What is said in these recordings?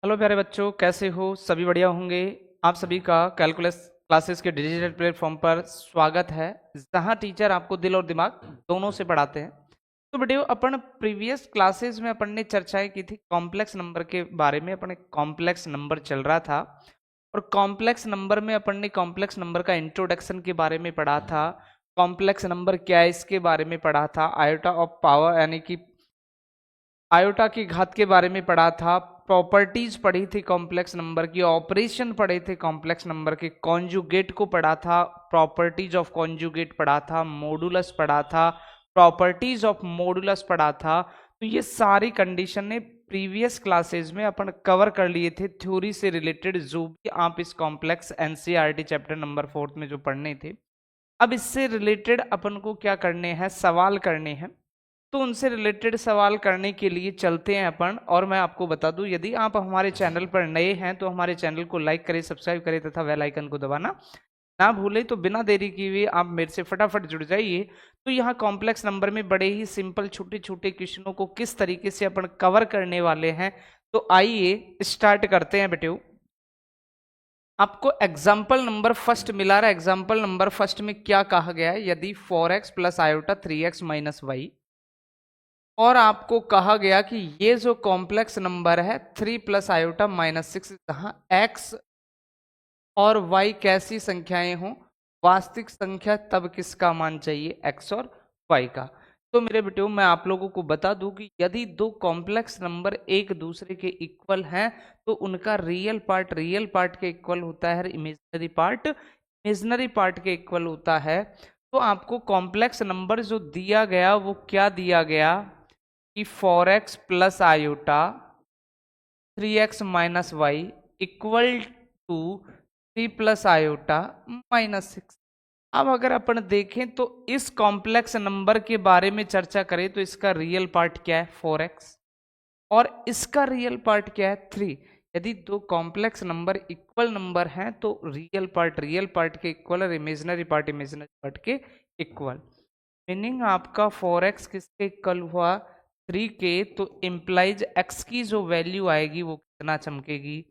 Hello प्यारे बच्चों, कैसे हो? सभी बढ़िया होंगे। आप सभी का कैलकुलस क्लासेस के डिजिटल प्लेटफॉर्म पर स्वागत है, जहां टीचर आपको दिल और दिमाग दोनों से पढ़ाते हैं। तो बेटे, अपन प्रीवियस क्लासेस में अपन ने चर्चाएं की थी कॉम्प्लेक्स नंबर के बारे में। अपन एक कॉम्प्लेक्स नंबर चल रहा था और कॉम्प्लेक्स नंबर में अपन ने कॉम्प्लेक्स नंबर का इंट्रोडक्शन के बारे में पढ़ा था। कॉम्प्लेक्स नंबर क्या है इसके बारे में पढ़ा था। आयोटा ऑफ पावर यानी कि आयोटा की घात के बारे में पढ़ा था। प्रॉपर्टीज पढ़ी थी कॉम्प्लेक्स नंबर की। ऑपरेशन पढ़े थे कॉम्प्लेक्स नंबर के। कॉन्जुगेट को पढ़ा था। प्रॉपर्टीज ऑफ कॉन्जुगेट पढ़ा था। मॉडुलस पढ़ा था। प्रॉपर्टीज ऑफ मॉडुलस पढ़ा था। तो ये सारी कंडीशन ने प्रीवियस क्लासेस में अपन कवर कर लिए थे, थ्योरी से रिलेटेड जो भी आप इस कॉम्प्लेक्स एनसीईआरटी चैप्टर नंबर 4 में जो पढ़ने थे। अब इससे रिलेटेड अपन को क्या करने हैं, सवाल करने हैं। तो उनसे रिलेटेड सवाल करने के लिए चलते हैं अपन। और मैं आपको बता दूं, यदि आप हमारे चैनल पर नए हैं तो हमारे चैनल को लाइक करें, सब्सक्राइब करें तथा बेल आइकन को दबाना ना भूलें। तो बिना देरी किए हुए आप मेरे से फटाफट जुड़ जाइए। तो यहाँ कॉम्प्लेक्स नंबर में बड़े ही सिंपल छोटे छोटे क्वेश्चनों को किस तरीके से अपन कवर करने वाले हैं, तो आइए स्टार्ट करते हैं बेटे। आपको एग्जाम्पल नंबर फर्स्ट मिला रहा है। एग्जाम्पल नंबर फर्स्ट में क्या कहा गया है, यदि 4x plus iota 3x minus Y, और आपको कहा गया कि ये जो कॉम्प्लेक्स नंबर है 3 प्लस आयोटा माइनस 6, जहां x और y कैसी संख्याएं हों, वास्तविक संख्या, तब किसका मान चाहिए, x और y का। तो मेरे बेटियों, मैं आप लोगों को बता दूं कि यदि दो कॉम्प्लेक्स नंबर एक दूसरे के इक्वल हैं तो उनका रियल पार्ट के इक्वल होता है, इमेजिनरी पार्ट के इक्वल होता है। तो आपको कॉम्प्लेक्स नंबर जो दिया गया वो क्या दिया गया कि 4x plus iota 3x minus Y equal to 3 plus iota minus 6। अब अगर अपन देखें तो इस कॉम्प्लेक्स नंबर के बारे में चर्चा करें तो इसका रियल पार्ट क्या है, 4x, और इसका रियल पार्ट क्या है, 3। यदि दो कॉम्प्लेक्स नंबर इक्वल नंबर हैं तो रियल पार्ट के इक्वल और इमेजिनरी पार्ट के इक्वल। मीनिंग आपका 4x किसके इक्वल हुआ, 3 के। तो इम्प्लाइज x की जो वैल्यू आएगी वो कितना चमकेगी,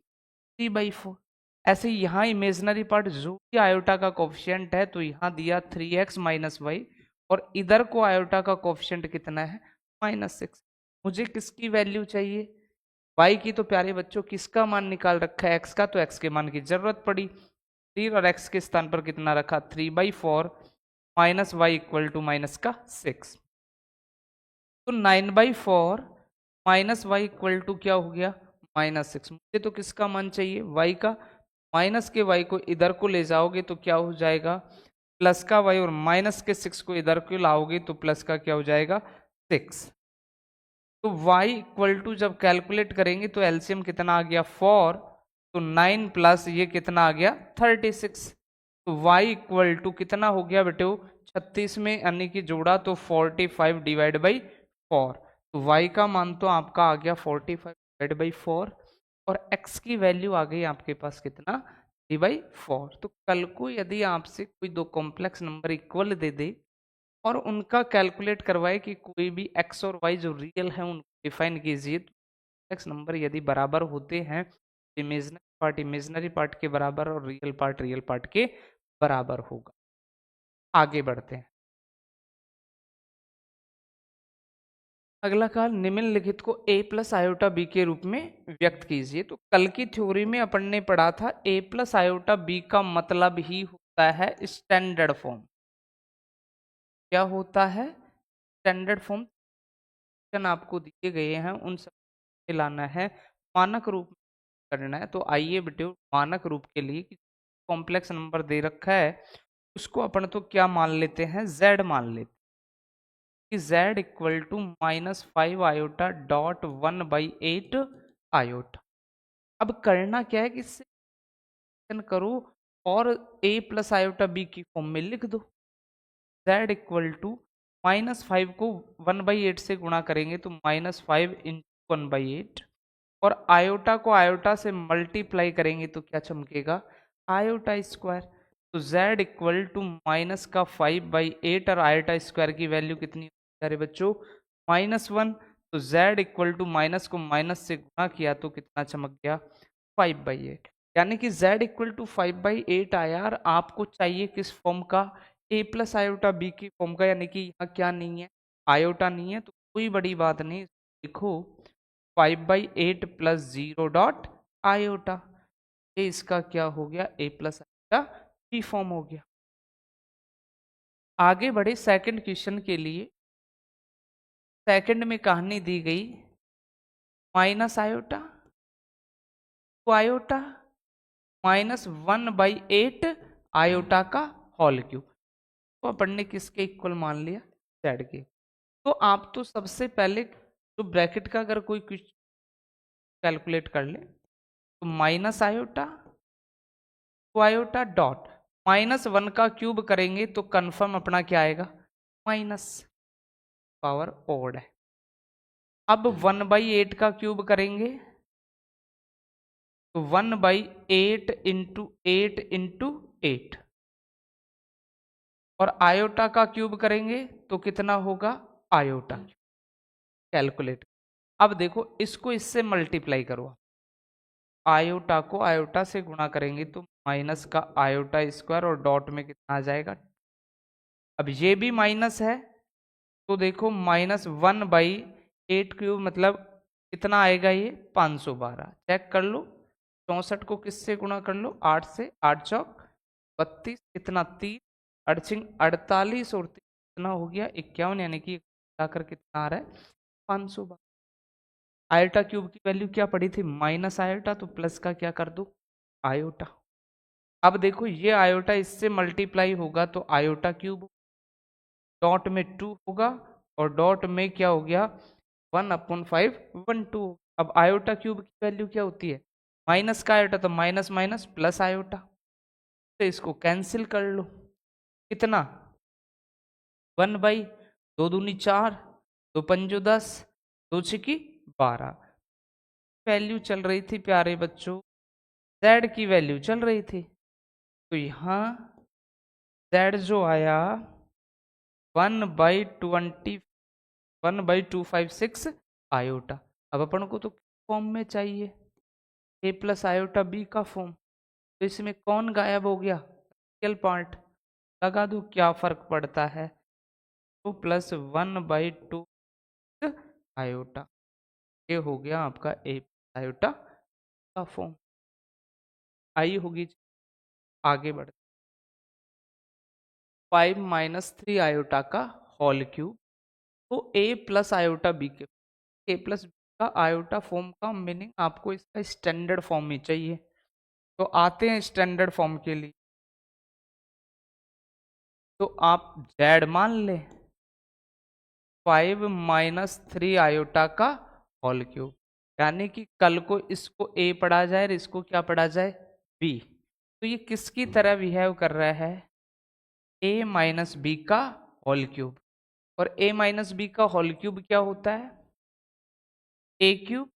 3/4। ऐसे यहाँ इमेजिनरी पार्ट जो भी आयोटा का कोफिशिएंट है, तो यहाँ दिया 3x माइनस वाई, और इधर को आयोटा का कोफिशिएंट कितना है, -6। मुझे किसकी वैल्यू चाहिए, y की। तो प्यारे बच्चों, किसका मान निकाल रखा है, x का, तो x के मान की जरूरत पड़ी। 3 और x के स्थान पर कितना रखा, 3/4 minus Y equal to minus का 6। तो 9/4 माइनस वाई इक्वल टू क्या हो गया, -6। मुझे तो किसका मान चाहिए, y का। माइनस के y को इधर को ले जाओगे तो क्या हो जाएगा, प्लस का y, और माइनस के 6 को इधर को लाओगे तो प्लस का क्या हो जाएगा, 6। तो y इक्वल टू जब कैलकुलेट करेंगे तो एलसीएम कितना आ गया, 4। तो 9 प्लस ये कितना आ गया, 36। तो y इक्वल टू कितना हो गया बेटे, 36 में यानी कि जोड़ा तो 45 डिवाइड बाई 4। तो y का मान तो आपका आ गया 45 डिवाइड बाई 4, और x की वैल्यू आ गई आपके पास कितना, 3/4। तो कल को यदि आपसे कोई दो कॉम्प्लेक्स नंबर इक्वल दे दे और उनका कैलकुलेट करवाए कि कोई भी x और y जो रियल है उनको डिफाइन कीजिए, तो कॉम्प्लेक्स नंबर यदि बराबर होते हैं, इमेजिनरी पार्ट के बराबर और रियल पार्ट के बराबर होगा। आगे बढ़ते हैं। अगला काल, निम्नलिखित को a प्लस आयोटा बी के रूप में व्यक्त कीजिए। तो कल की थ्योरी में अपन ने पढ़ा था a प्लस आयोटा बी का मतलब ही होता है स्टैंडर्ड फॉर्म। क्या होता है, स्टैंडर्ड फॉर्म। आपको दिए गए हैं उन सब लाना है, मानक रूप में करना है। तो आइए बेटे, मानक रूप के लिए कॉम्प्लेक्स नंबर दे रखा है उसको अपन तो क्या मान लेते हैं, z मान लेते हैं कि z equal to -5 iota dot 1/8 iota. अब करना क्या है कि इससे करो और a प्लस आयोटा b की फॉर्म में लिख दो। z इक्वल टू -5 को 1/8 से गुणा करेंगे तो -5 इंटू 1/8, और आयोटा को आयोटा से मल्टीप्लाई करेंगे तो क्या चमकेगा, आयोटा स्क्वायर। तो z इक्वल टू माइनस का 5/8 और आयोटा स्क्वायर की वैल्यू कितनी, अरे बच्चों, -1। तो z इक्वल टू माइनस को माइनस से गुणा किया तो कितना चमक गया 5/8, यानी कि z इक्वल टू 5/8 आया। और आपको चाहिए किस फॉर्म का, a प्लस आयोटा बी की फॉर्म का, यानी कि यहाँ क्या नहीं है, आयोटा नहीं है, तो कोई बड़ी बात नहीं, लिखो 5/8 प्लस 0 डॉट आयोटा, ये इसका क्या हो गया, a plus iota B form हो गया। आगे बढ़े सेकंड क्वेश्चन के लिए। सेकंड में कहानी दी गई minus iota two iota minus 1/8 iota का होल क्यूब, तो अपन ने किसके इक्वल मान लिया, जेड के। तो आप तो सबसे पहले जो ब्रैकेट का अगर कोई कुछ कैलकुलेट कर ले, तो minus iota two iota dot -1 का क्यूब करेंगे तो कंफर्म अपना क्या आएगा, माइनस, पावर ओड है। अब 1/8 का क्यूब करेंगे तो 1/8 इंटू 8 और आयोटा का क्यूब करेंगे तो कितना होगा, आयोटा कैलकुलेट। अब देखो इसको इससे मल्टीप्लाई करो, आयोटा को आयोटा से गुणा करेंगे तो माइनस का आयोटा स्क्वायर और डॉट में कितना आ जाएगा। अब ये भी माइनस है तो देखो -1/8 क्यूब मतलब कितना आएगा, ये 512। चेक कर लो, 64 को किससे गुणा कर लो, 8 से, 8 चौक 32, कितना 30, 48 और 30 कितना हो गया 51, यानी कि जाकर कितना आ रहा है 512। आयोटा क्यूब की वैल्यू क्या पड़ी थी, माइनस आयोटा, तो प्लस का क्या कर दो, आयोटा। अब देखो ये आयोटा इससे मल्टीप्लाई होगा तो आयोटा क्यूब, डॉट में 2 होगा और डॉट में क्या हो गया 1/5 12। अब आयोटा क्यूब की वैल्यू क्या होती है, माइनस का आयोटा तो माइनस माइनस प्लस आयोटा, तो इसको कैंसिल कर लो, कितना 1/2 दूनी 4, 2 पंजो 10, 2 छिकी 12। वैल्यू चल रही थी प्यारे बच्चों, z की वैल्यू चल रही थी, तो यहाँ z जो आया 1/20 1/256 आयोटा। अब अपन को तो फॉर्म में चाहिए, a प्लस आयोटा बी का फॉर्म, तो इसमें कौन गायब हो गया, रियल पार्ट, लगा दो क्या फर्क पड़ता है, 2 + 1/2 आयोटा, ये हो गया आपका a आयोटा का फॉर्म। आई होगी, आगे बढ़ 5 - 3 आयोटा का होल क्यूब, तो a प्लस आयोटा बी के, a प्लस बी का आयोटा फॉर्म का मीनिंग आपको इसका स्टैंडर्ड फॉर्म ही चाहिए, तो आते हैं स्टैंडर्ड फॉर्म के लिए। तो आप z मान ले 5 - 3 आयोटा का होल क्यूब, यानी कि कल को इसको a पढ़ा जाए और इसको क्या पढ़ा जाए b, तो ये किसकी तरह बिहेव कर रहा है, a - b का होल क्यूब। और a - b का होल क्यूब क्या होता है, a cube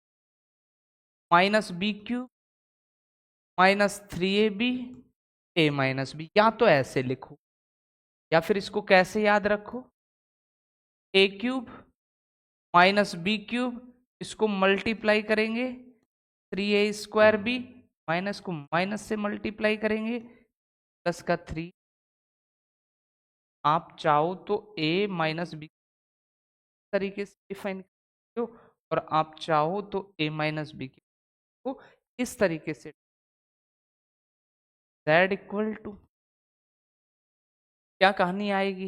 -b cube -3ab a - b, या तो ऐसे लिखो या फिर इसको कैसे याद रखो, a क्यूब -b क्यूब, इसको मल्टीप्लाई करेंगे 3a² b, माइनस को माइनस से मल्टीप्लाई करेंगे प्लस का 3, आप चाहो तो a - b तरीके से डिफाइन करते हो और आप चाहो तो a - b को इस तरीके से, z इक्वल टू क्या कहानी आएगी,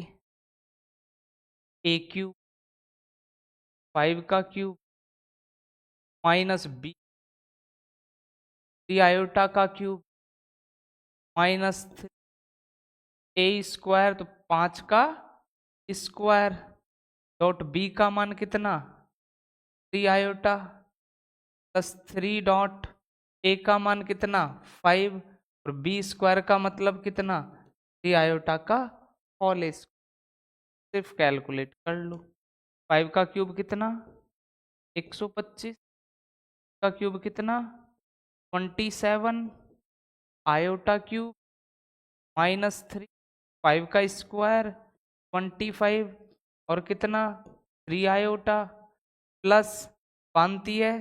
a क्यूब 5 का क्यूब -b 3 आयोटा का क्यूब -a² तो 5 का स्क्वायर डॉट b का मान कितना 3 आयोटा प्लस 3 डॉट a का मान कितना 5 और b² का मतलब कितना 3 आयोटा का होल स्क्वायर, सिर्फ कैलकुलेट कर लो। 5 का क्यूब कितना 125, का क्यूब कितना 27, आयोटा क्यूब -3, 5 का स्क्वायर 25 और कितना 3 आयोटा प्लस पांती है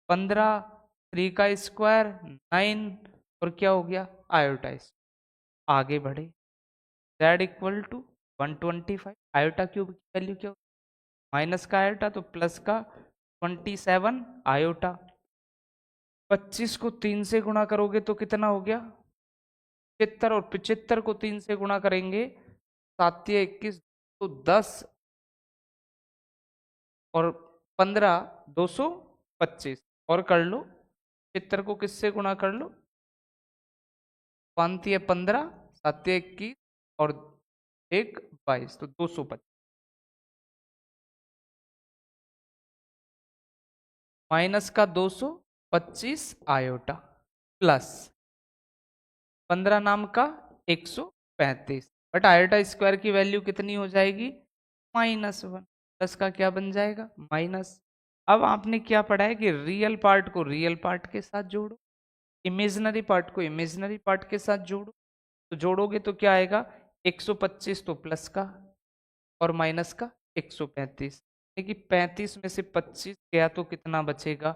15, 3 का स्क्वायर 9 और क्या हो गया आयोटा। आगे बढ़े z equal to 125, iota cube की वैल्यू क्या होगी माइनस का आयोटा तो प्लस का 27 आयोटा। 25 को 3 से गुणा करोगे तो कितना हो गया 75, और 75 को 3 से गुणा करेंगे 7 या 21 तो 10 और 15 225 और कर लो 75 को किससे गुणा कर लो 5 या 15 7 या 21 और 1 22 तो 225 माइनस का 225 आयोटा प्लस 15 नाम का 135, बट आयोटा स्क्वायर की वैल्यू कितनी हो जाएगी -1, प्लस का क्या बन जाएगा माइनस। अब आपने क्या पढ़ा है कि रियल पार्ट को रियल पार्ट के साथ जोड़ो, इमेजिनरी पार्ट को इमेजिनरी पार्ट के साथ जोड़ो, तो जोड़ोगे तो क्या आएगा 125 तो प्लस का और माइनस का 135, कि 35 में से 25 गया तो कितना बचेगा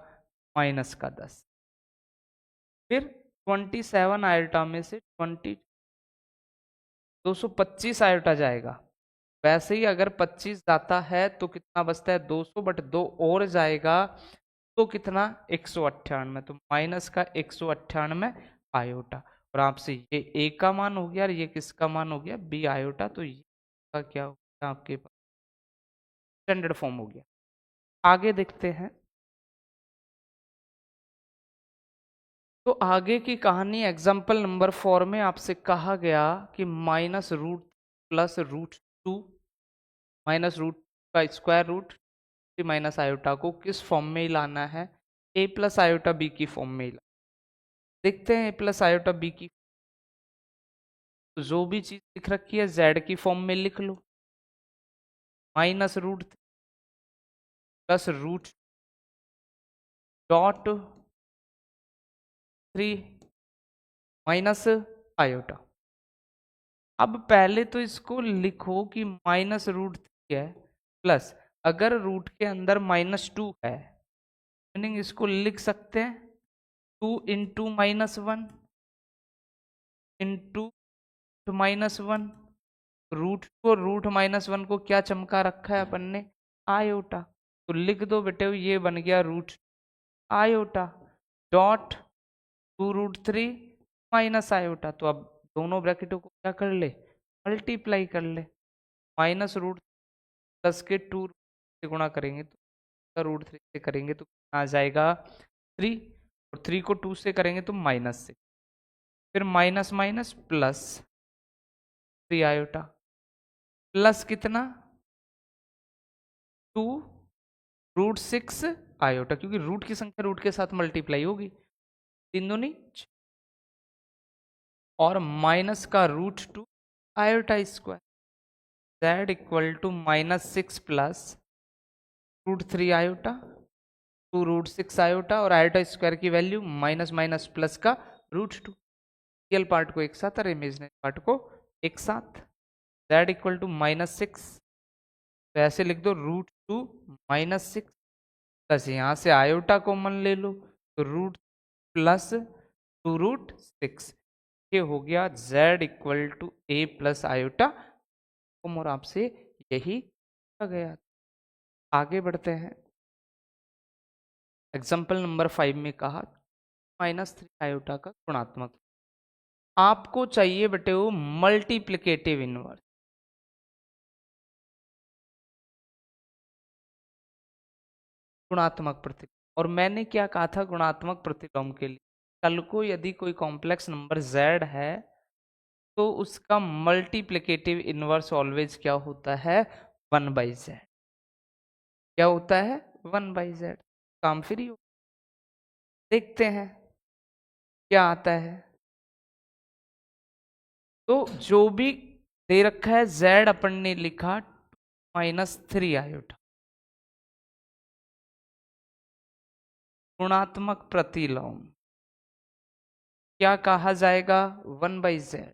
माइनस का 10। फिर 27 आयोटा में से 225 आयोटा जाएगा, वैसे ही अगर 25 जाता है तो कितना बचता है 200, बट 2 और जाएगा तो कितना 198, तो माइनस का 198 आयोटा। और आपसे ये ए का मान हो गया और ये किसका मान हो गया बी आयोटा, तो ये का क्या हो गया आपके पास स्टैंडर्ड फॉर्म हो गया। आगे देखते हैं, तो आगे की कहानी एग्जाम्पल नंबर 4 में आपसे कहा गया कि minus root plus root 2 minus root का स्क्वायर रूट माइनस आयोटा को किस फॉर्म में लाना है ए प्लस आयोटा बी की फॉर्म में लाना। देखते हैं ए प्लस आयोटा बी की, तो जो भी चीज लिख रखी है जेड की फॉर्म में लिख लो, minus root plus root dot 3 minus iota. अब पहले तो इसको लिखो कि माइनस रूट 3 है, प्लस अगर रूट के अंदर -2 है मीनिंग इसको लिख सकते हैं 2 इंटू -1 इंटू -1, रूट को रूट -1 को क्या चमका रखा है अपन ने आयोटा, तो लिख दो बेटे ये बन गया root iota dot 2√3 minus iota. तो अब दोनों ब्रैकेटों को क्या कर ले मल्टीप्लाई कर ले, माइनस रूट प्लस के 2 से गुणा करेंगे तो √3 से करेंगे तो आ जाएगा 3, और 3 को 2 से करेंगे तो -6, फिर minus minus plus 3 iota plus कितना 2√6 आयोटा, क्योंकि रूट की संख्या रूट के साथ मल्टीप्लाई होगी 3 दूनी, और माइनस का √2 iota square z equal to -6 plus √3 iota 2√6 iota, और आयोटा स्क्वायर की वैल्यू माइनस माइनस प्लस का √2, रियल पार्ट को एक साथ और इमेजिनरी पार्ट को एक साथ, z इक्वल टू -6, तो ऐसे लिख दो √2 -6 प्लस यहाँ से आयोटा कॉमन ले लो तो रूट प्लस 2√6, ये हो गया z equal to a plus iota, और आपसे यही कहा गया। आगे बढ़ते हैं, एग्जाम्पल नंबर 5 में कहा -3 आयोटा का गुणात्मक, आपको चाहिए बेटे वो मल्टीप्लिकेटिव इनवर्स, गुणात्मक प्रतिलोम। और मैंने क्या कहा था गुणात्मक प्रतिलोम के लिए, कल को यदि कोई कॉम्प्लेक्स नंबर z है तो उसका मल्टीप्लिकेटिव इनवर्स ऑलवेज क्या होता है 1/z, क्या होता है 1/z। काम फ्री हो, देखते हैं क्या आता है। तो जो भी दे रखा है z अपन ने लिखा -3 आयोटा, गुणात्मक प्रतिलोम क्या कहा जाएगा 1/z,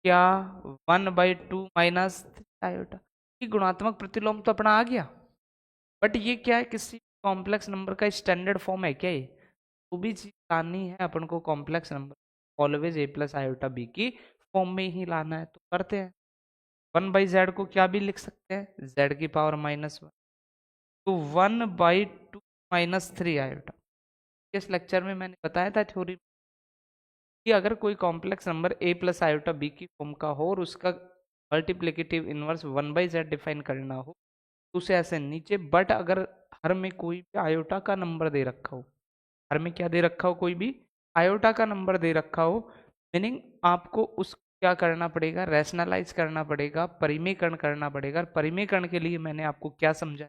क्या 1/2 -3 आयोटा, ये गुणात्मक प्रतिलोम तो अपना आ गया। बट ये क्या है, किसी कॉम्प्लेक्स नंबर का स्टैंडर्ड फॉर्म है क्या ये? वो भी चीज लानी है अपन को complex number always A plus iota B की फॉर्म में ही लाना है, तो करते हैं। 1/z को क्या भी लिख सकते हैं, z की पावर -1, तो 1/2 -3 आयोटा। इस लेक्चर में मैंने बताया था थ्योरी कि अगर कोई complex number a plus iota b की फॉर्म का हो और उसका मल्टीप्लिकेटिव इनवर्स 1/z डिफाइन करना हो तो उसे ऐसे नीचे, बट अगर हर में कोई भी आयोटा का नंबर दे रखा हो, हर में क्या दे रखा हो, कोई भी आयोटा का नंबर दे रखा हो, मीनिंग आपको उस क्या करना पड़ेगा, रैशनलाइज करना पड़ेगा, परिमेयकरण करना पड़ेगा। परिमेयकरण के लिए मैंने आपको क्या समझा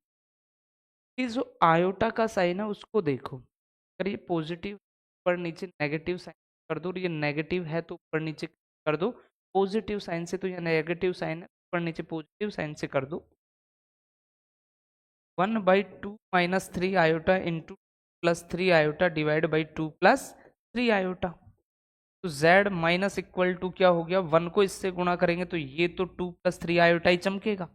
कि जो आयोटा का साइन है उसको देखो, अगर ये पॉजिटिव ऊपर नीचे नेगेटिव साइन कर दो, और ये नेगेटिव है तो ऊपर नीचे कर दो, पॉजिटिव साइन से तो ये नेगेटिव साइन है, ऊपर नीचे पॉजिटिव साइन से कर दो। 1/2 -3 iota into +3 iota divide by 2 +3 iota, तो z माइनस इक्वल टू क्या हो गया, 1 को इससे गुणा करेंगे तो ये तो 2 + 3 आयोटा ही चमकेगा,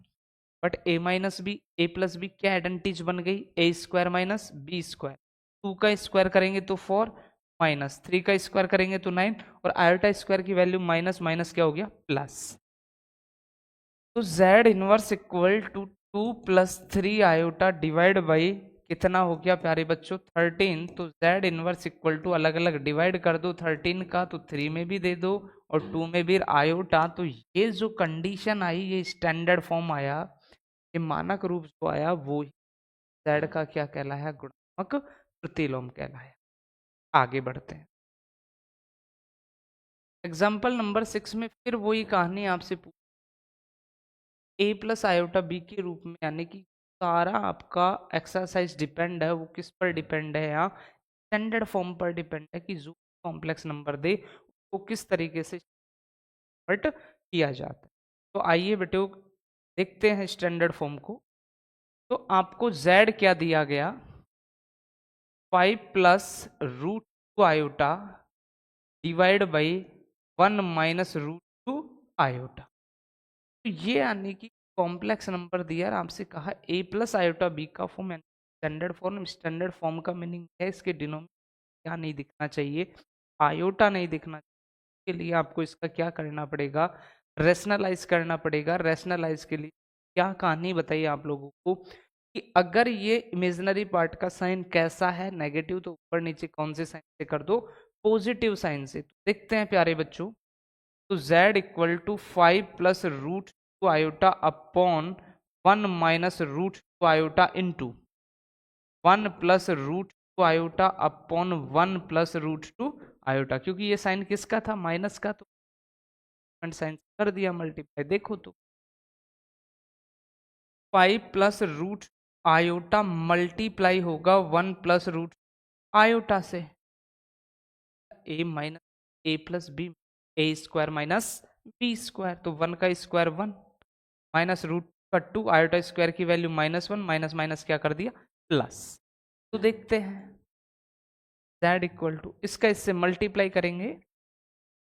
but a minus B A plus B क्या आइडेंटिटीज बन गई, a² माइनस बी स्क्वायर, 2 का स्क्वायर करेंगे तो 4 माइनस 3 का स्क्वायर करेंगे तो 9, और आयोटा स्क्वायर की वैल्यू माइनस माइनस क्या हो गया प्लस, तो z inverse equal to 2 + 3 iota divide by कितना हो गया प्यारे बच्चों 13, तो z इनवर्स इक्वल टू अलग अलग डिवाइड कर दो 13 का, तो 3 में भी दे दो और 2 में भी आयोटा, तो ये जो कंडीशन आई, ये स्टैंडर्ड फॉर्म आया, ये मानक रूप जो आया वो z का क्या कहलाया, गुणात्मक प्रतिलोम कहलाया। आगे बढ़ते हैं। एग्जाम्पल नंबर 6 में फिर वही कहानी आपसे a प्लस आयोटा बी के रूप में, यानी कि सारा आपका एक्सरसाइज डिपेंड है, वो किस पर डिपेंड है, यहाँ स्टैंडर्ड फॉर्म पर डिपेंड है कि जो कॉम्प्लेक्स नंबर दे वो किस तरीके से कन्वर्ट किया जाता है। तो आइए बेटे देखते हैं स्टैंडर्ड फॉर्म को। तो आपको z क्या दिया गया, 5 + √2 iota divide by 1 minus √2 iota, तो ये यानी कि कॉम्प्लेक्स नंबर दिया, आपसे कहा a प्लस आयोटा बी का form standard form. Standard form का मीनिंग है इसके डिनोमिनेटर क्या नहीं दिखना चाहिए, आयोटा नहीं दिखना चाहिए। के लिए आपको इसका क्या करना पड़ेगा, रैशनलाइज करना पड़ेगा। रैशनलाइज के लिए क्या कहानी बताइए आप लोगों को कि अगर ये इमेजिनरी पार्ट का साइन कैसा है, नेगेटिव, तो ऊपर नीचे कौन से साइन से कर दो, पॉजिटिव साइन से। तो देखते हैं प्यारे बच्चों, तो z equal to 5 + √2 iota upon 1 minus √2 iota into 1 + √2 iota upon 1 + √2 iota, क्योंकि ये साइन किसका था, माइनस का, तो साइन कर दिया मल्टीप्लाई। देखो तो 5 + रूट आयोटा मल्टीप्लाई होगा 1 + रूट आयोटा से, a minus a plus B, a² minus b², तो 1 का स्क्वायर 1 माइनस √2 आयोटा स्क्वायर की वैल्यू -1, माइनस माइनस क्या कर दिया प्लस। तो देखते हैं z इक्वल टू, इसका इससे मल्टीप्लाई करेंगे,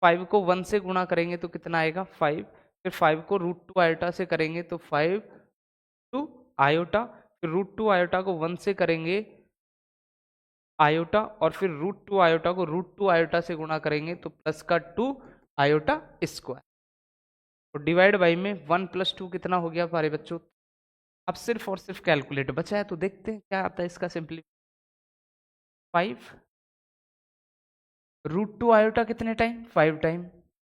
5 को 1 से गुणा करेंगे तो कितना आएगा 5, फिर 5 को √2 आयोटा से करेंगे तो 5 टू आयोटा, फिर √2 आयोटा को 1 से करेंगे आयोटा, और फिर √2 आयोटा को √2 आयोटा से गुणा करेंगे तो प्लस का 2 आयोटा स्क्वायर, तो डिवाइड बाई में 1 + 2 कितना हो गया हमारे बच्चों। अब सिर्फ और सिर्फ कैलकुलेट बचा है, तो देखते हैं क्या आता है इसका सिंपली। 5 √2 आयोटा कितने टाइम 5 टाइम,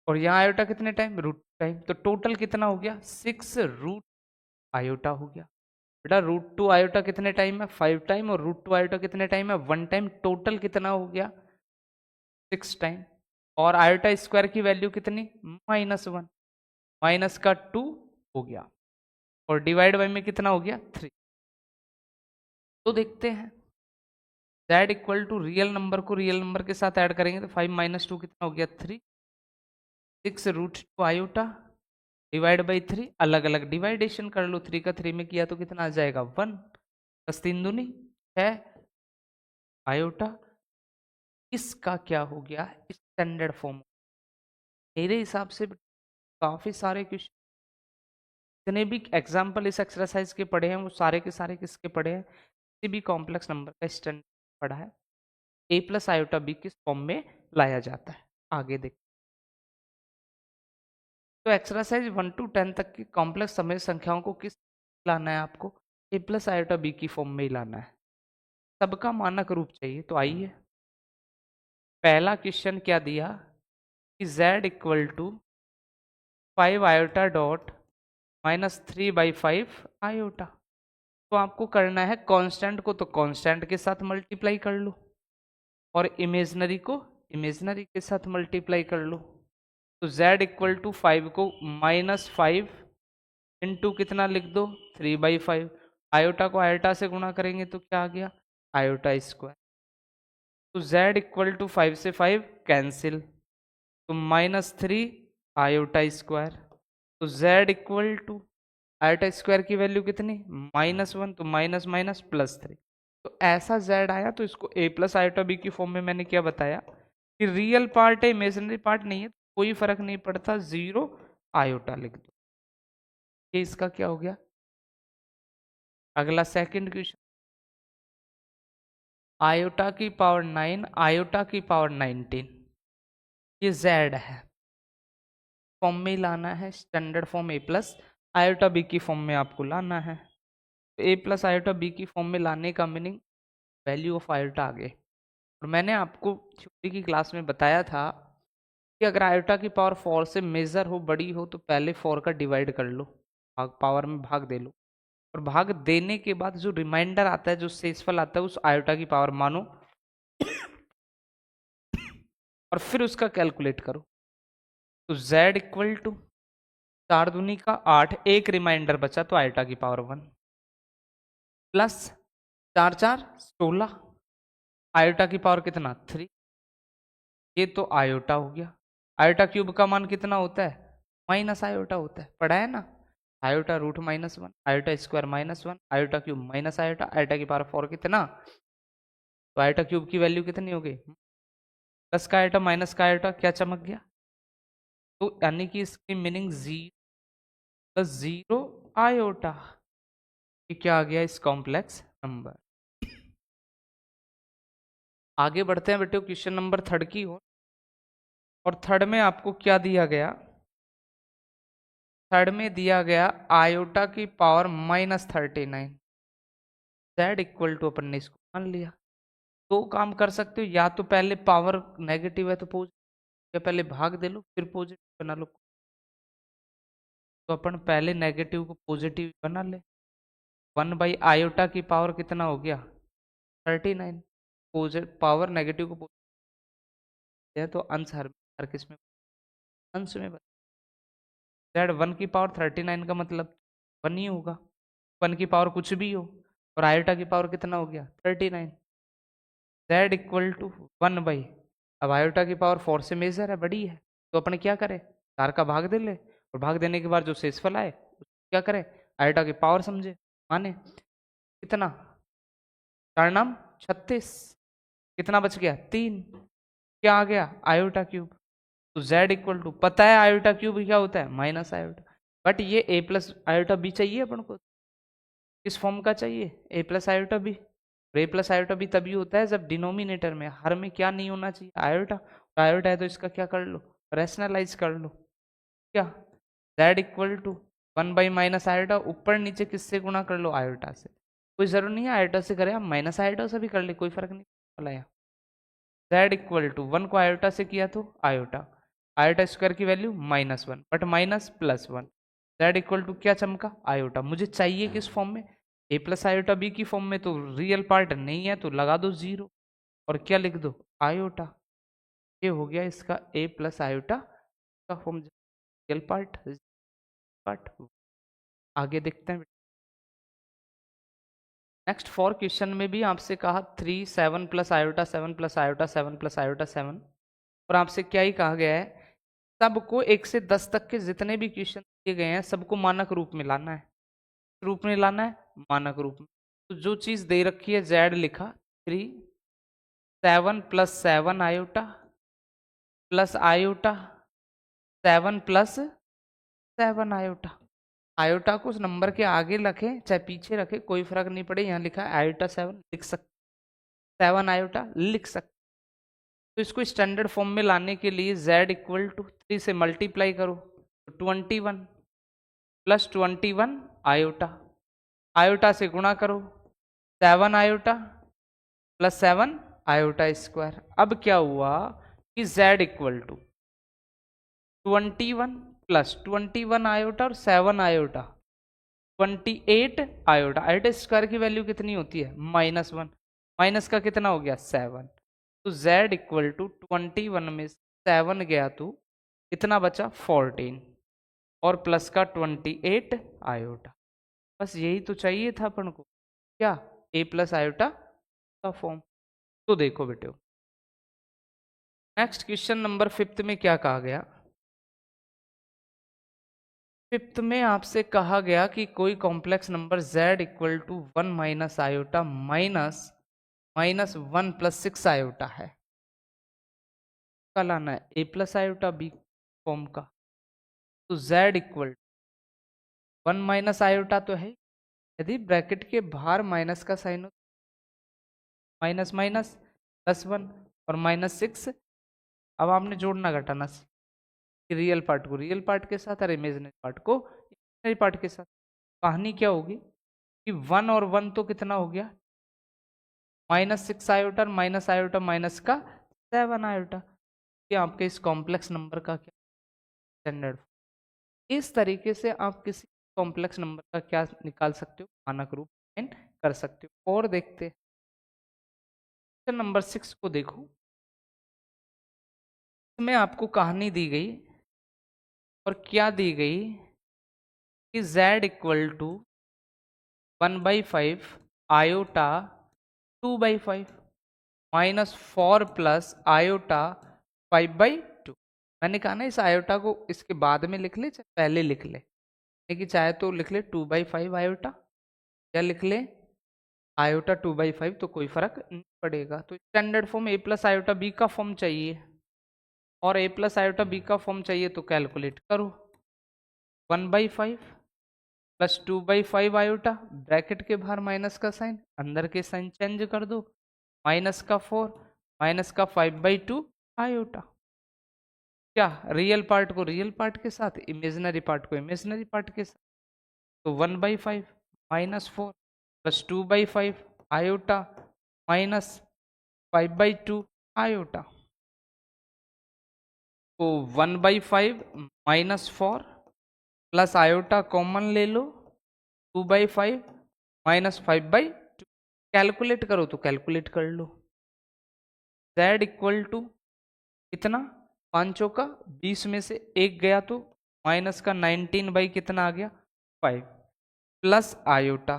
और यहाँ आयोटा कितने टाइम √2 टाइम, तो टोटल कितना हो गया 6 रूट आयोटा हो गया। बेटा √2 आयोटा कितने टाइम है 5 टाइम, और √2 आयोटा कितने टाइम है 1 टाइम, टोटल कितना हो गया 6 टाइम, और आयोटा स्क्वायर की वैल्यू कितनी -1, माइनस का 2 हो गया, और डिवाइड बाई में कितना हो गया 3। तो देखते हैं z equal to real number को रियल नंबर के साथ ऐड करेंगे तो 5 - 2 कितना हो गया 3, 6 √2 आयोटा डिवाइड बाई 3, अलग अलग डिवाइडेशन कर लो, 3 का 3 में किया तो कितना आ जाएगा 1, बस 3 दूनी 6 आयोटा। इसका क्या हो गया स्टैंडर्ड फॉर्म। मेरे हिसाब से काफी सारे क्वेश्चन जितने भी एग्जाम्पल इस एक्सरसाइज के पढ़े हैं वो सारे के सारे किसके पढ़े हैं, किसी भी कॉम्प्लेक्स नंबर का स्टैंडर्ड पढ़ा है, a प्लस आयोटा बी किस फॉर्म में लाया जाता है। आगे देख, तो एक्सरसाइज 1 to 10 तक की कॉम्प्लेक्स समय संख्याओं को किस लाना है आपको, a प्लस आयोटा बी की फॉर्म में ही लाना है, सबका मानक रूप चाहिए। तो आइए, पहला क्वेश्चन क्या दिया कि z equal to 5 iota dot -3/5 iota. तो आपको करना है कांस्टेंट को तो कांस्टेंट के साथ मल्टीप्लाई कर लो और इमेजनरी को इमेजनरी के साथ मल्टीप्लाई कर लो। तो z इक्वल टू 5 को -5 इंटू कितना लिख दो 3/5, आयोटा को आयोटा से गुणा करेंगे तो क्या आ गया आयोटा स्क्वायर। तो z इक्वल टू 5 से 5 कैंसिल, तो -3 आयोटा स्क्वायर। तो z equal to iota square की वैल्यू कितनी -1, तो माइनस माइनस +3। तो ऐसा z आया, तो इसको a प्लस आयोटा बी की फॉर्म में मैंने क्या बताया कि रियल पार्ट है इमेजिनरी पार्ट नहीं है, कोई फर्क नहीं पड़ता, 0 आयोटा लिख दो। ये इसका क्या हो गया। अगला सेकंड क्वेश्चन, आयोटा की पावर 9 आयोटा की पावर 19, ये z है, फॉर्म में ही लाना है, standard form a plus iota B की फॉर्म में आपको लाना है। तो a प्लस आयोटा बी की फॉर्म में लाने का मीनिंग वैल्यू ऑफ आयोटा आ गए। और मैंने आपको थ्योरी की क्लास में बताया था कि अगर आयोटा की पावर 4 से मेजर हो, बड़ी हो, तो पहले 4 का डिवाइड कर लो, भाग पावर में भाग दे लो, और भाग देने के बाद जो रिमाइंडर आता है, जो शेषफल आता है, उस आयोटा की पावर मानो और फिर उसका कैलकुलेट करो। तो z इक्वल टू 4 दूनी का 8, एक रिमाइंडर बचा तो आयोटा की पावर 1 प्लस 4 4 16, आयोटा की पावर कितना 3, ये तो आयोटा हो गया। आयोटा क्यूब का मान कितना होता है माइनस आयोटा होता है, पढ़ा है ना, iota root -1, iota square -1, iota cube minus iota, iota की पावर 4 कितना, तो आयोटा क्यूब की वैल्यू कितनी हो गई, प्लस का आयोटा माइनस का आयोटा क्या चमक गया। तो यानी कि इसकी मीनिंग 0 आयोटा, ये क्या आ गया इस कॉम्प्लेक्स नंबर। आगे बढ़ते हैं बेटे क्वेश्चन नंबर 3 की ओर, और थर्ड में आपको क्या दिया गया, थर्ड में दिया गया आयोटा की पावर -39, z इक्वल टू अपन ने इसको मान लिया। दो काम कर सकते हो, या तो पहले पावर नेगेटिव है तो पॉजिटिव, या पहले भाग दे लो फिर पॉजिटिव बना लो। तो अपन पहले नेगेटिव को पॉजिटिव बना ले, 1/आयोटा की पावर कितना हो गया 39, पावर नेगेटिव को पॉजिटिव है तो अंश हर किस में अंश में z 1 की पावर 39 का मतलब 1 ही होगा, 1 की पावर कुछ भी हो, और आयोटा की पावर कितना हो गया 39, z इक्वल टू 1/, अब आयोटा की पावर 4 से मेजर है, बड़ी है, तो अपन क्या करें 4 का भाग दे ले, और भाग देने के बाद जो शेषफल आए क्या करें आयोटा की पावर समझे माने, कितना 4 नाम 36, कितना बच गया 3, क्या आ गया आयोटा क्यूब। तो z इक्वल टू पता है आयोटा क्यूब क्या होता है माइनस आयोटा, बट ये a प्लस आयोटा बी चाहिए अपन को, किस फॉर्म का चाहिए a plus iota B. A plus iota B तभी होता है जब डिनोमिनेटर में हर में क्या नहीं होना चाहिए आयोटा, तो आयोटा है तो इसका क्या कर लो रैशनलाइज कर लो, क्या z equal to 1 minus iota, ऊपर नीचे किससे गुणा कर लो आयोटा से, कोई जरूर नहीं है आयोटा से करे, आप माइनस आयोटा से भी कर ले, कोई फर्क नहीं पड़ता। z इक्वल टू 1 को आयोटा से किया तो आयोटा, आयोटा स्क्वायर की value -1, but minus +1, z equal to क्या चमका आयोटा। मुझे चाहिए किस फॉर्म में a प्लस आयोटा b की फॉर्म में, तो रियल पार्ट नहीं है तो लगा दो 0 और क्या लिख दो आयोटा। ये हो गया इसका a प्लस आयोटा का फॉर्म, रियल पार्ट। आगे देखते हैं नेक्स्ट 4 क्वेश्चन में भी आपसे कहा 3 7 plus iota 7 plus iota 7 plus iota 7, और आपसे क्या ही कहा गया है सबको 1 से 10 तक के जितने भी क्वेश्चन दिए गए हैं सबको मानक रूप में लाना है, रूप में लाना है मानक रूप में। तो जो चीज दे रखी है z लिखा 3 7 plus 7 iota plus iota 7 plus 7 iota, iota को उस नंबर के आगे रखें चाहे पीछे रखें कोई फर्क नहीं पड़े। यहाँ लिखा है आयोटा 7 लिख सकते, 7 आयोटा लिख सकते। तो इसको स्टैंडर्ड फॉर्म में लाने के लिए z इक्वल टू 3 से मल्टीप्लाई करो तो 21 प्लस 21 आयोटा, आयोटा से गुणा करो 7 आयोटा प्लस 7 आयोटा स्क्वायर। अब क्या हुआ कि z equal to 21 plus 21 iota और 7 आयोटा 28 आयोटा। आयोटा स्क्वायर की वैल्यू कितनी होती है -1, माइनस का कितना हो गया 7। तो z इक्वल टू 21 में 7 गया तो कितना बचा 14 और प्लस का 28 आयोटा। बस यही तो चाहिए था अपन को, क्या a प्लस आयोटा का फॉर्म। तो देखो बेटे नेक्स्ट क्वेश्चन नंबर 5 में क्या कहा गया। 5 में आपसे कहा गया कि कोई complex number z equal to 1 minus iota minus 1 plus 6 iota है। का लाना है a plus iota b form का। तो z इक्वल 1 माइनस आयोटा तो है, यदि ब्रैकेट के बाहर माइनस का साइन हो माइनस माइनस +1 और -6। अब आपने जोड़ना घटाना रियल पार्ट को रियल पार्ट के साथ और इमेजिनरी पार्ट को इमेजिनरी पार्ट के साथ। कहानी क्या होगी कि 1 और 1 तो कितना हो गया -6 आयोटा और माइनस आयोटा माइनस का 7 आयोटा। ये आपके इस कॉम्प्लेक्स नंबर का क्या स्टैंडर्ड। इस तरीके से आप किसी कॉम्प्लेक्स नंबर का क्या निकाल सकते हो मानक रूप कर सकते हो। और देखते हैं क्वेश्चन नंबर 6 को देखो। इसमें आपको कहानी दी गई और क्या दी गई कि z equal to 1/5 iota 2/5 -4 plus iota 5/2। मैंने कहा ना इस आयोटा को इसके बाद में लिख ले चाहे पहले लिख ले, लेकिन चाहे तो लिख ले 2/5 आयोटा या लिख ले आयोटा 2/5, तो कोई फर्क नहीं पड़ेगा। तो standard form a plus iota b का फॉर्म चाहिए और a प्लस आयोटा b का फॉर्म चाहिए तो कैलकुलेट करो 1/5 प्लस 2/5 आयोटा, ब्रैकेट के बाहर माइनस का साइन अंदर के साइन चेंज कर दो, माइनस का 4 माइनस का 5/2 आयोटा। क्या रियल पार्ट को रियल पार्ट के साथ इमेजिनरी पार्ट को इमेजिनरी पार्ट के साथ। तो 1/5 -4 प्लस 2/5 आयोटा माइनस 5/2 आयोटा। तो 1/5 -4 प्लस आयोटा कॉमन ले लो 2/5 -5/2। कैलकुलेट करो तो कैलकुलेट कर लो z इक्वल टू कितना 5 का 20 में से 1 गया तो माइनस का 19 कितना आ गया 5 प्लस आयोटा,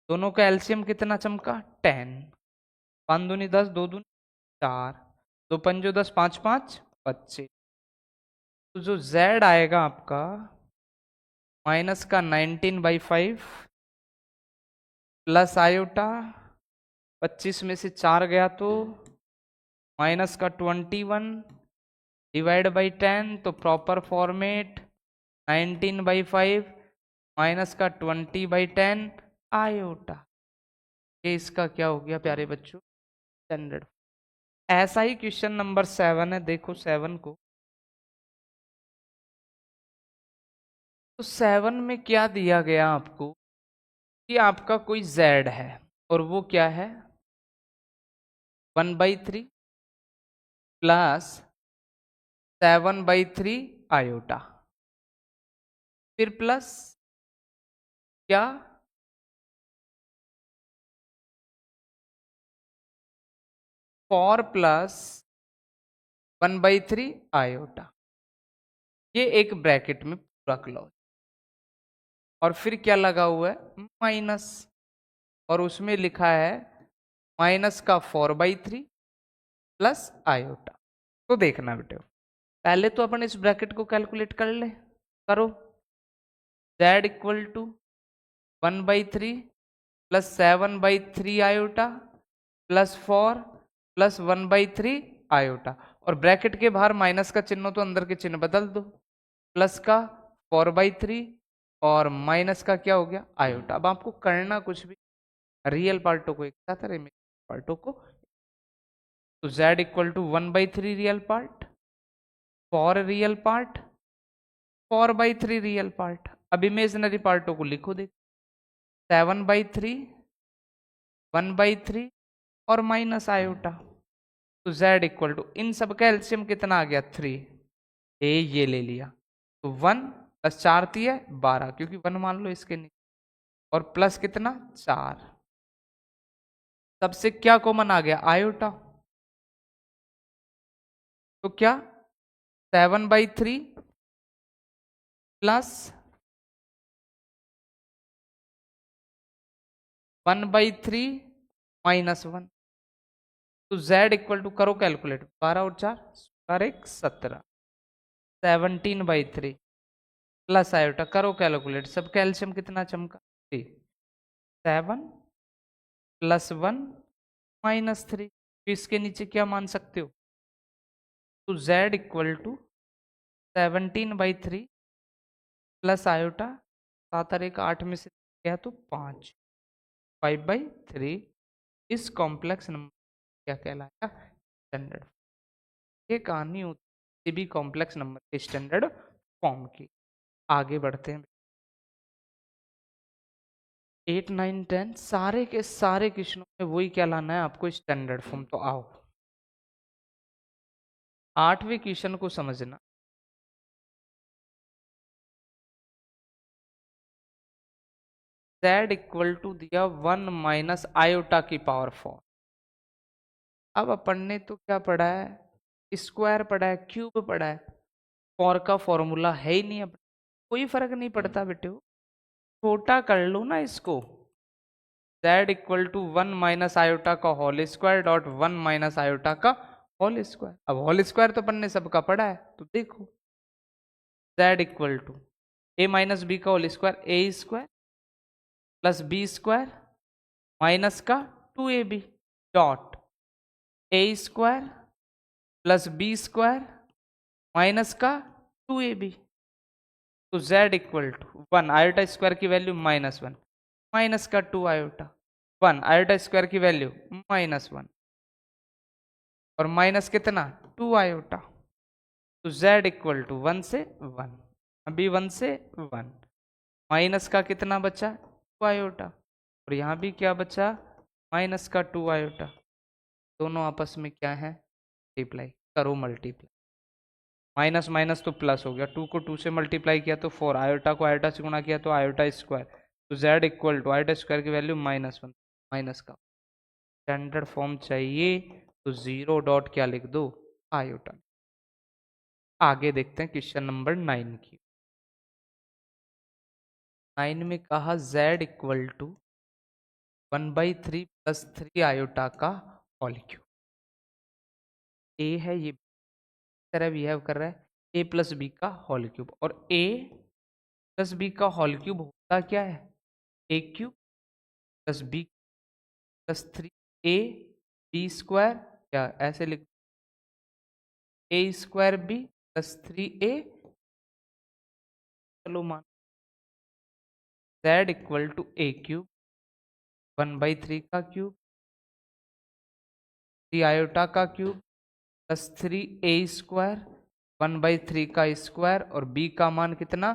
दोनों का एलसीएम कितना चमका 10, 5 दूनी 10 2 दूनी 4 2 पंजो 10 5 5 25। तो जो z आएगा आपका माइनस का 19/5 प्लस आयोटा 25 में से 4 गया तो माइनस का 21 डिवाइड बाई 10, तो प्रॉपर फॉर्मेट 19/5 माइनस का 20/10 आयोटा। ये इसका क्या हो गया प्यारे बच्चों स्टैंडर्ड। ऐसा ही क्वेश्चन नंबर 7 है, देखो 7 को। तो 7 में क्या दिया गया आपको कि आपका कोई z है और वो क्या है 1/3 प्लस 7/3 आयोटा, फिर प्लस क्या 4 प्लस 1/3 आयोटा। ये एक ब्रैकेट में पूरा क्लॉज और फिर क्या लगा हुआ है माइनस, और उसमें लिखा है माइनस का 4/3 प्लस आयोटा। तो देखना बेटे पहले तो अपन इस ब्रैकेट को कैलकुलेट कर ले, करो z equal to 1/3 plus 7/3 iota plus 4 plus 1/3 iota, और ब्रैकेट के बाहर माइनस का चिन्ह तो अंदर के चिन्ह बदल दो, प्लस का 4/3 और माइनस का क्या हो गया आयोटा। अब आपको करना कुछ भी, रियल पार्टों को एक साथ और इमेजिनरी पार्टों को, तो z equal to 1/3 real part, four real part, 4/3 real part. अब इमेजिनरी पार्टों को लिखो, देख 7/3, 1/3 और माइनस आयोटा। तो z इक्वल टू, इन सब का एलसीएम कितना आ गया 3, ये ले लिया, तो 1 + 4 है 12, क्योंकि 1 मान लो इसके नीचे, और प्लस कितना 4, सबसे क्या कॉमन आ गया आयोटा, तो क्या 7/3 प्लस 1/3 माइनस 1, तो z इक्वल टू करो कैलकुलेट, 12 और 4 16 1 17, 17/3 प्लस आयोटा करो कैलकुलेट, सब कैल्शियम कितना चमका 3, 7 + 1 - 3, इसके नीचे क्या मान सकते हो, तो z equal to 17/3 plus iota, 7 और 1 8 में से गया तो 5, 5/3, इस कॉम्प्लेक्स नंबर क्या कहलाया स्टैंडर्ड। ये कहानी होती है किसी भी कॉम्प्लेक्स नंबर के स्टैंडर्ड फॉर्म की। आगे बढ़ते हैं, 8 9 10 सारे के सारे क्वेश्चनों में वही क्या लाना है आपको, स्टैंडर्ड फॉर्म। तो आओ 8वें क्वेश्चन को समझना, z इक्वल टू दिया 1 माइनस आयोटा की पावर 4। अब अपन ने तो क्या पढ़ा है, स्क्वायर पढ़ा है, क्यूब पढ़ा है, 4 का फॉर्मूला है ही नहीं, अब कोई फर्क नहीं पड़ता बेटे, छोटा कर लो ना इसको, z equal to 1 minus iota का whole square dot 1 minus iota का होल स्क्वायर। अब होल स्क्वायर तो अपन ने सबका पढ़ा है, तो देखो z equal to a minus B का whole square, A square plus B square minus का 2ab dot A square plus B square minus का 2ab। तो z equal to 1 iota square की वैल्यू -1 माइनस का 2 आयोटा, 1 आयोटा स्क्वायर की value -1 और minus कितना 2 iota, तो z इक्वल टू 1 से 1, अभी 1 से 1, माइनस का कितना बचा 2 आयोटा, और यहाँ भी क्या बचा माइनस का 2 आयोटा, दोनों आपस में क्या है मल्टीप्लाई करो, मल्टीप्लाई, माइनस माइनस तो प्लस हो गया, 2 को 2 से मल्टीप्लाई किया तो 4, आयोटा को आयोटा से गुणा किया तो आयोटा स्क्वायर, तो z equal to iota square की वैल्यू -1, माइनस का स्टैंडर्ड फॉर्म चाहिए तो 0 डॉट क्या लिख दो आयोटा। आगे देखते हैं क्वेश्चन नंबर 9 की। 9 में कहा z इक्वल टू 1/3 + 3 आयोटा का होल क्यूब। ए है ये तरह बिहेव कर रहा है, a + b का होल क्यूब, और a + b का होल क्यूब होता क्या है a cube + b + 3a b square, क्या ऐसे लिख a स्क्वायर b + 3a, चलो मान z equal to a cube 1/3 का क्यूब 3 आयोटा का क्यूब प्लस 3a स्क्वायर 1/3 का स्क्वायर, और b का मान कितना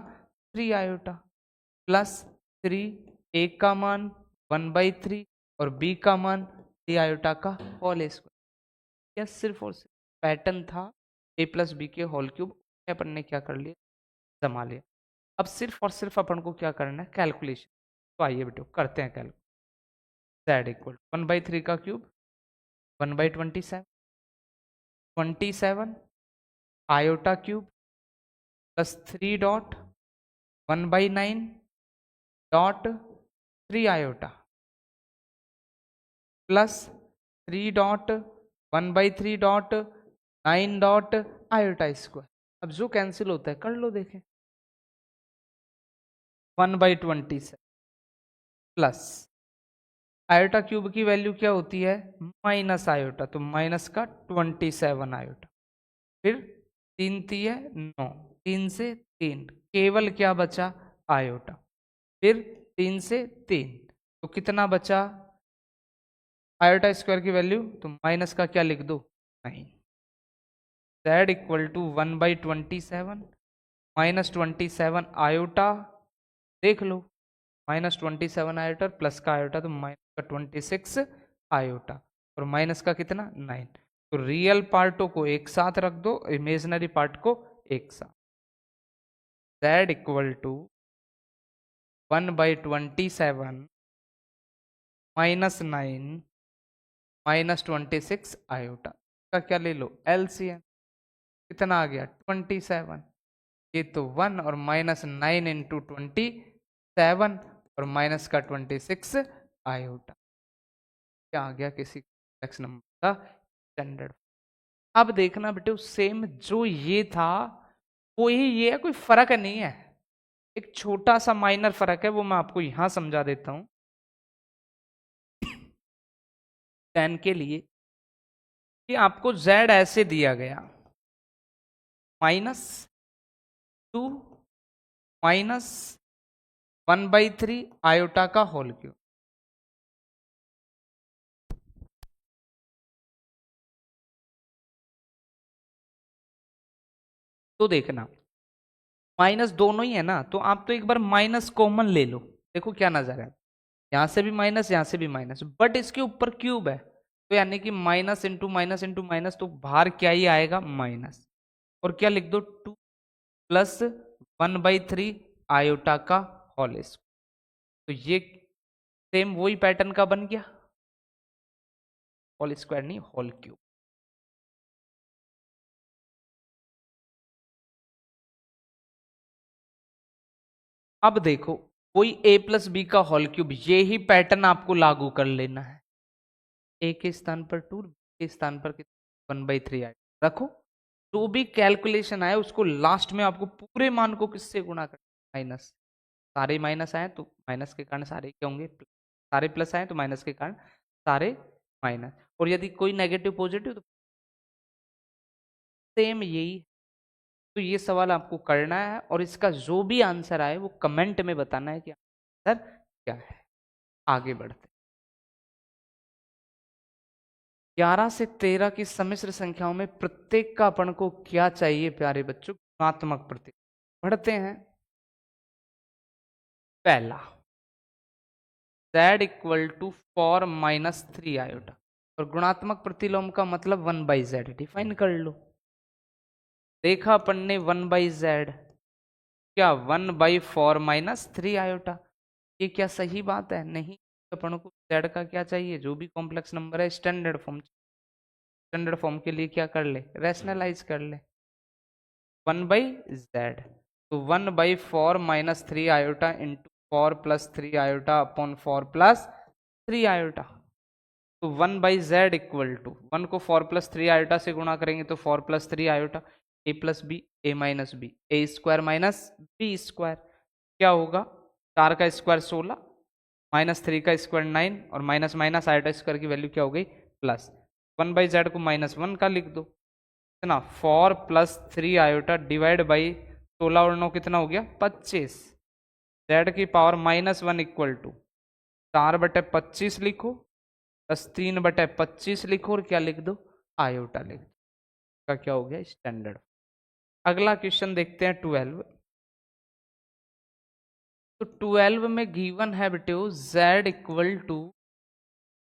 3 आयोटा, प्लस 3a का मान 1/3 और b का मान 3 आयोटा का होल स्क्वायर। यह सिर्फ और सिर्फ पैटर्न था a + b के होल क्यूब, अपन ने क्या कर लिया जमा लिया। अब सिर्फ और सिर्फ अपन को क्या करना है कैलकुलेशन, तो आइए बेटो करते हैं कैलकुलेशन। z इक्वल 1/3 का cube 1/27, 27 iota cube plus 3 dot 1/9 dot 3 iota plus 3 dot 1/3 dot 9 dot iota square. अब जो कैंसिल होता है कर लो, देखें 1/27 प्लस आयोटा क्यूब की वैल्यू क्या होती है माइनस आयोटा, तो माइनस का 27 आयोटा, फिर 3 3 है 9, 3 से 3 केवल क्या बचा आयोटा, फिर 3 से 3, तो कितना बचा आयोटा स्क्वायर की वैल्यू, तो माइनस का क्या लिख दो 9। z equal to 1/27 minus 27 iota, देख लो -27 आयोटा प्लस का आयोटा तो माइनस का 26 आयोटा, और माइनस का कितना 9। तो रियल पार्टों को एक साथ रख दो, इमेजिनरी पार्ट को एक साथ। z इक्वल टू 1/27 -9 -26 आयोटा का क्या ले लो एलसीएम, कितना आ गया 27, ये तो 1 और -9 इंटू 27 और माइनस का 26 आयोटा, क्या आ गया किसी कॉम्प्लेक्स नंबर का स्टैंडर्ड। अब देखना बेटे सेम जो ये था वो ही ये है, कोई फर्क नहीं है, एक छोटा सा माइनर फर्क है, वो मैं आपको यहां समझा देता हूं। 10 के लिए कि आपको z ऐसे दिया गया -2 -1/3 आयोटा का होल क्यूब। तो देखना माइनस दोनों ही है ना, तो आप तो एक बार माइनस कॉमन ले लो, देखो क्या नजर है, यहां से भी माइनस यहां से भी माइनस, बट इसके ऊपर क्यूब है, तो यानी कि minus into minus into minus, तो बाहर क्या ही आएगा माइनस, और क्या लिख दो 2 प्लस 1/3 आयोटा का होल स्क्वायर। तो ये सेम वही पैटर्न का बन गया, होल स्क्वायर नहीं होल क्यूब। अब देखो कोई a प्लस बी का होल क्यूब, ये ही पैटर्न आपको लागू कर लेना है, a के स्थान पर 2, b के स्थान पर 1/3 आए रखो, जो भी कैलकुलेशन आए उसको लास्ट में आपको पूरे मान को किससे गुणा करना, माइनस, सारे माइनस आए तो माइनस के कारण सारे क्या होंगे, सारे प्लस आए तो माइनस के कारण सारे माइनस, और यदि कोई नेगेटिव पॉजिटिव तो सेम यही। तो ये सवाल आपको करना है और इसका जो भी आंसर आए वो कमेंट में बताना है कि आंसर क्या है। आगे बढ़ते, 11 से 13 की सम्मिश्र संख्याओं में प्रत्येक का अपन को क्या चाहिए प्यारे बच्चों, गुणात्मक प्रतीक। पढ़ते हैं पहला z इक्वल टू 4 -3 आयोटा, और गुणात्मक प्रतिलोम का मतलब 1/z डिफाइन कर लो। देखा अपन ने 1/z क्या 1/4 -3 आयोटा, ये क्या सही बात है, नहीं, अपन को z का क्या चाहिए, जो भी कॉम्प्लेक्स नंबर है स्टैंडर्ड फॉर्म, स्टैंडर्ड फॉर्म के लिए क्या कर ले रैशनलाइज कर ले 1/z, तो 1/4 -3 iota into 4 + 3 iota upon 4 + 3 iota, तो 1/z इक्वल टू 1 को 4 + 3 आयोटा से गुणा करेंगे तो 4 + 3 iota, a + b a - b a square b square, क्या होगा 4 का स्क्वायर 16 -3 का स्क्वायर 9 और माइनस माइनस आयोटा स्क्वायर की वैल्यू क्या हो गई प्लस, 1/z को -1 का लिख दो, कितना 4 + 3 आयोटा डिवाइड बाई 16 और 9 कितना हो गया 25, z की पावर -1 इक्वल टू 4/25 लिखो प्लस 3/25 लिखो और क्या लिख दो आयोटा लिख दो, का क्या हो गया स्टैंडर्ड। अगला क्वेश्चन देखते हैं 12। तो 12 में गिवन है बेटे z इक्वल टू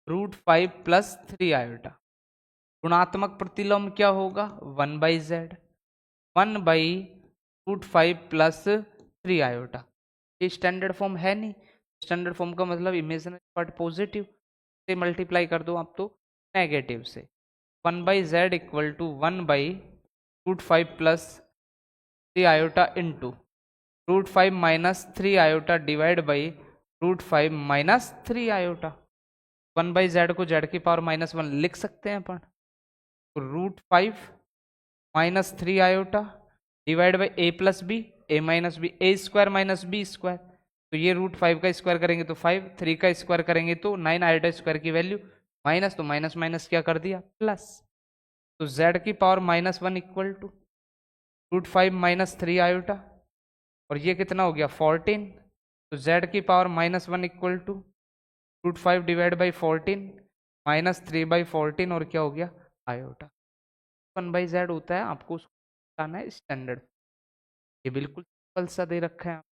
√5 + 3 आयोटा, गुणात्मक प्रतिलोम क्या होगा 1/z, 1/√5 + 3 आयोटा, ये स्टैंडर्ड फॉर्म है नहीं, स्टैंडर्ड फॉर्म का मतलब इमेजिनरी पार्ट पॉजिटिव से मल्टीप्लाई कर दो आप तो नेगेटिव से, 1/z equal to 1/√5 + 3 iota into √5 - 3 iota divide by √5 - 3 iota, 1/z को z की पावर -1 लिख सकते हैं अपन, तो √5 - 3 iota divide by a + b a - b a square - b square, तो ये √5 का स्क्वायर करेंगे तो 5, 3 का स्क्वायर करेंगे तो 9 आयोटा स्क्वायर की वैल्यू माइनस, तो माइनस माइनस क्या कर दिया प्लस, तो z की पावर -1 इक्वल टू √5 - 3 आयोटा और ये कितना हो गया 14, तो z की power -1 equal to √5 divide by 14 -3/14 और क्या हो गया आयोटा। 1/z होता है, आपको उसको बताना है स्टैंडर्ड। ये बिल्कुल सिंपल सा दे रखा है आप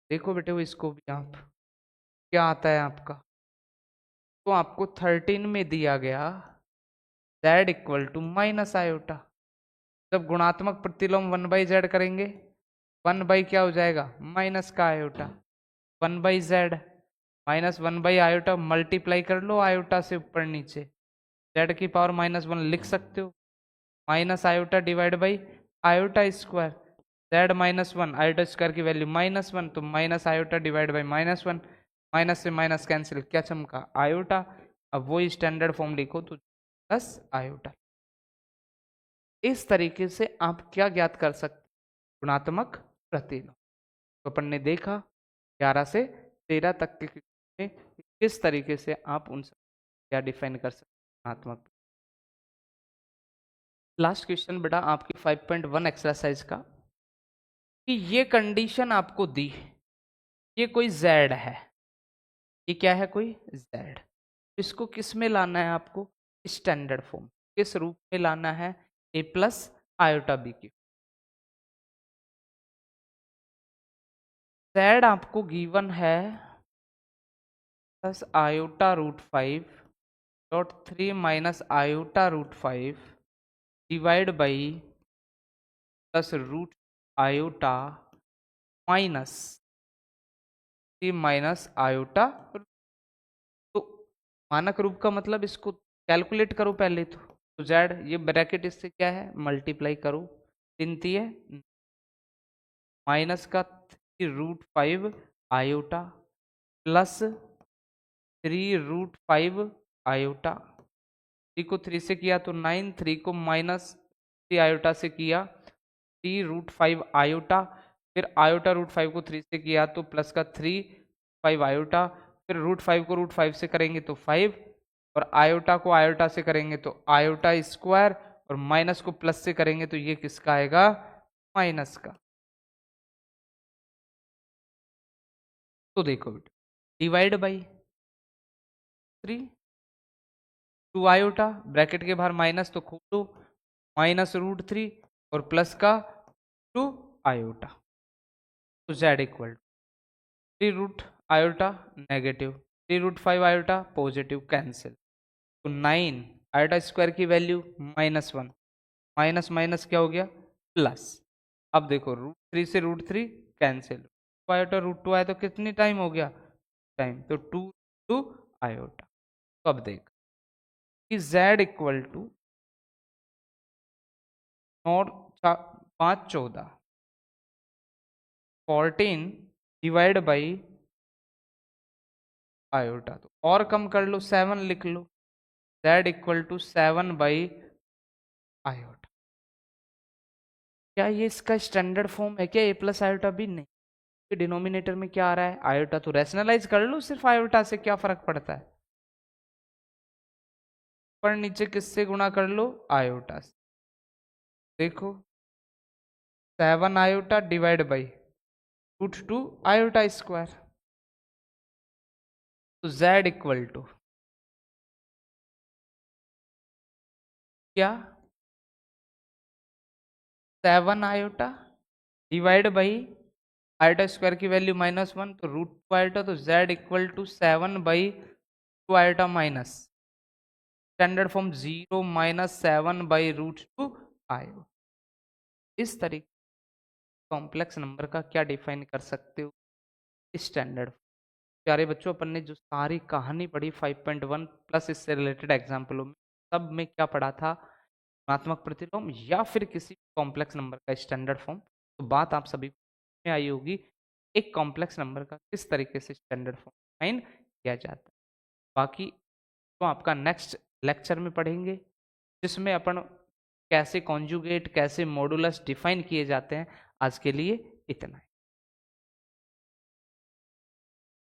देखो बेटे वो इसको भी आप क्या आता है आपका, तो आपको 13 में दिया गया z equal to minus iota. जब गुणात्मक प्रतिलोम 1/z करेंगे 1 क्या हो जाएगा माइनस का आयोटा, 1/z -1/आयोटा मल्टीप्लाई कर लो आयोटा से ऊपर नीचे, z की पावर -1 लिख सकते हो, minus iota divide by iota square, z -1 iota square की वैल्यू -1 तो minus iota divide by -1, minus से माइनस कैंसिल क्या चमका आयोटा। अब वही स्टैंडर्ड फॉर्म लिखो तो प्लस आयोटा। इस तरीके से आप क्या ज्ञात कर सकते गुणात्मक प्रतिलोम। तो अपन ने देखा 11 से 13 तक के में किस तरीके से आप उन सब क्या डिफाइन कर सकते गुणात्मक। लास्ट क्वेश्चन बेटा आपकी 5.1 एक्सरसाइज का कि ये कंडीशन आपको दी, ये कोई z है, ये क्या है कोई z, इसको किस में लाना है आपको स्टैंडर्ड फॉर्म, किस रूप में लाना है a प्लस आयोटा बी की। z आपको गिवन है plus iota √5.3 minus iota √5 divide by plus root iota minus 3 minus iota. तो मानक रूप का मतलब इसको कैलकुलेट करो पहले तो z ये ब्रैकेट इससे क्या है मल्टीप्लाई करो, 3 है माइनस का 3√5 आयोटा प्लस 3√5 आयोटा, 3 को 3 से किया तो 9, 3 को -3 आयोटा से किया 3√5 आयोटा, फिर आयोटा √5 को 3 से किया तो प्लस का 3 आयोटा, फिर √5 को √5 से करेंगे तो 5 और आयोटा को आयोटा से करेंगे तो आयोटा स्क्वायर और माइनस को प्लस से करेंगे तो ये किसका आएगा माइनस का। तो देखो बेटा डिवाइड बाई 3 2 आयोटा ब्रैकेट के बाहर माइनस तो खूब दो -√3 और प्लस का 2 आयोटा, तो z equal 3 root iota negative 3√5 iota positive cancel, तो 9 आयोटा स्क्वायर की वैल्यू -1 माइनस माइनस क्या हो गया प्लस। अब देखो √3 से √3 कैंसिल, 2 आयोटा √2 आया तो कितनी टाइम हो गया टाइम, तो 2 आयोटा। तो अब देख कि z equal to 5 14 14 divide by iota, तो और कम कर लो 7 लिख लो, z equal to 7 by iota. क्या ये इसका स्टैंडर्ड फॉर्म है क्या a प्लस आयोटा भी नहीं, डिनोमिनेटर में क्या आ रहा है आयोटा, तो रैशनलाइज कर लो सिर्फ आयोटा से क्या फर्क पड़ता है, पर नीचे किससे गुणा कर लो आयोटा से। देखो 7 iota divide by √2 iota square, तो z इक्वल टू क्या 7 iota divide by iota square की वैल्यू -1 तो √2 आयोटा, तो z equal to 7 by 2 iota minus standard form 0 -7 by √2 iota. इस तरीके कॉम्प्लेक्स नंबर का क्या डिफाइन कर सकते हो स्टैंडर्ड। प्यारे बच्चों अपन ने जो सारी कहानी पढ़ी 5.1 प्लस इससे रिलेटेड एग्जाम्पलों में सब में क्या पढ़ा था गुणात्मक प्रतिलोम या फिर किसी कॉम्प्लेक्स नंबर का स्टैंडर्ड फॉर्म। तो बात आप सभी में आई होगी एक कॉम्प्लेक्स नंबर का किस तरीके से स्टैंडर्ड फॉर्म डिफाइन किया जाता है। बाकी तो आपका नेक्स्ट लेक्चर में पढ़ेंगे जिसमें अपन कैसे कॉन्जुगेट कैसे मॉडुलस डिफाइन किए जाते हैं। आज के लिए इतना है।